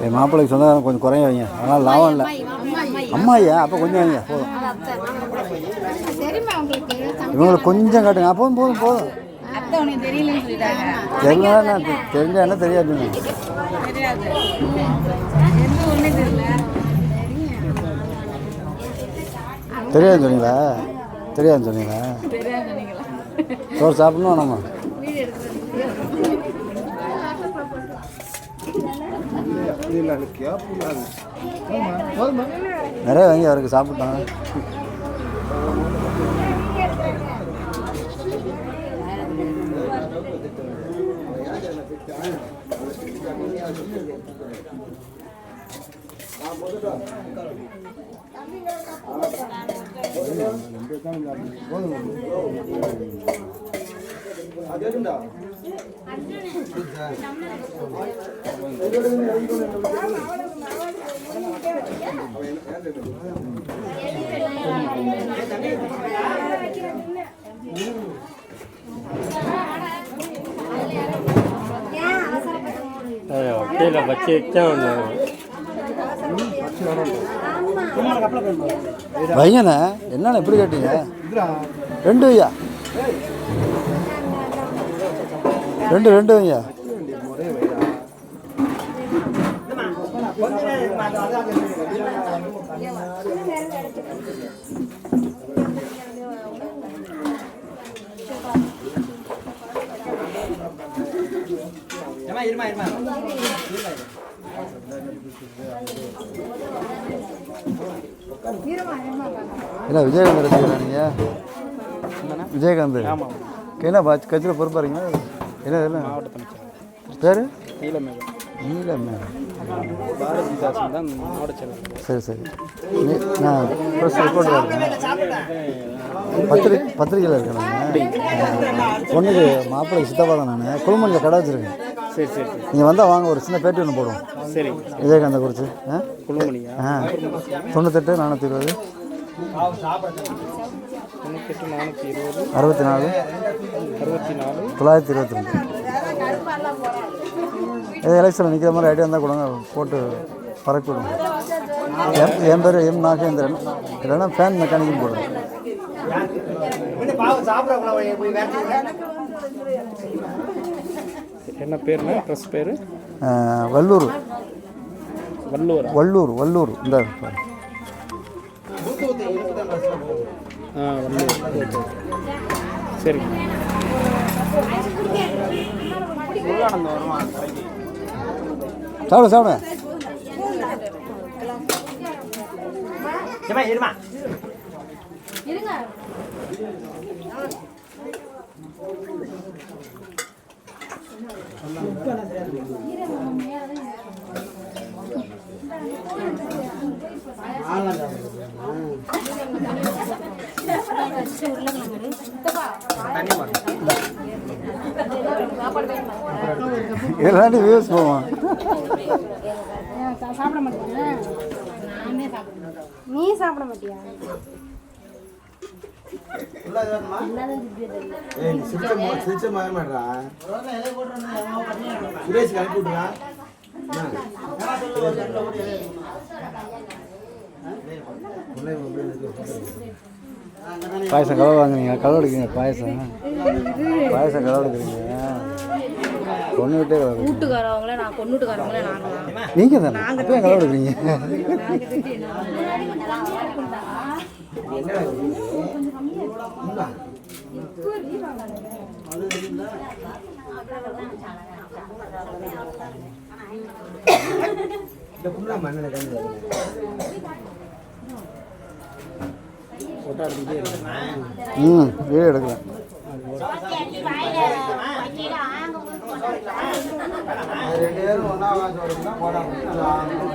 என் மாப்பிள்ளைக்கு சொந்தக்காரங்க கொஞ்சம் குறைய வைங்க, அதனால் லாபம் இல்லை. அம்மாய்யா அப்போ கொஞ்சம் வைங்க போதும். இவங்களுக்கு கொஞ்சம் காட்டுங்க, அப்போதும் போதும் போதும். தெரியல தெரிஞ்சா என்ன தெரியாதுங்க. தெரியாது சொன்னீங்களா? தெரியாதுன்னு சொன்னீங்களா? சோறு சாப்பிடணும் நம்ம. நிறைய வாங்கி அவருக்கு சாப்பிட்டான். வைங்கண்ணே, என்னண்ணே எப்படி கேட்டீங்க? ரெண்டு ஐயா, ரெண்டு ஐயா. என்ன விஜயகாந்த் ரசிகரா நீங்கள்? விஜயகாந்த் என்ன கட்சியில் பொறுப்பாக இருக்கீங்களா? என்ன இதெல்லாம் மாவட்ட அமைச்சர் பேர்? நீலமேகம் பாரதிதாசன் தான் மாவட்ட செயலாளர். சரி சரி, நான் ப்ரெஸ் ரிப்போர்ட்டராக இருக்கேன், பத்திரிக்கையில் இருக்கேன். நான் பொண்ணுக்கு மாப்பிள்ளை சித்தப்பா தான். நான் குழுமணியில் கடை வச்சுருக்கேன். சரி சரி, நீங்கள் வந்தால் வாங்க, ஒரு சின்ன பேட்டி ஒன்று போடுவோம். சரி, விஜயகாந்தை குறித்து. குழுமணியா? 98 420 64 922. எது எலெக்ஷனில் நிற்கிற மாதிரி ஐடியா இருந்தால் கொடுங்க, போட்டு பறக்க விடுங்க. என் பேர் எம் நாகேந்திரன், இல்லைன்னா ஃபேன் மெக்கானிக்கும் போடுங்க. என்ன பேருண்ணா? ட்ரெஸ் பேர் வல்லூர். வல்லூர் இந்த சரி. சாப்பிட எல்லாரும் வியூஸ் போவான். சாப்பிட மாட்டியா? நீ சாப்பிட மாட்டியா? பாயசம் கலவை வாங்குறீங்க, கலவை எடுக்கிறீங்க. பாயசம் கலவை எடுக்கிறீங்க. பொண்ணு விட்டே வீட்டுக்காரவங்களே நான் பொண்ணுட்டுக்காரவங்களே நாங்களா? நீங்கள் தானே அப்போ கலவை எடுக்கிறீங்க. வீடியோ எடுக்கிறேன்.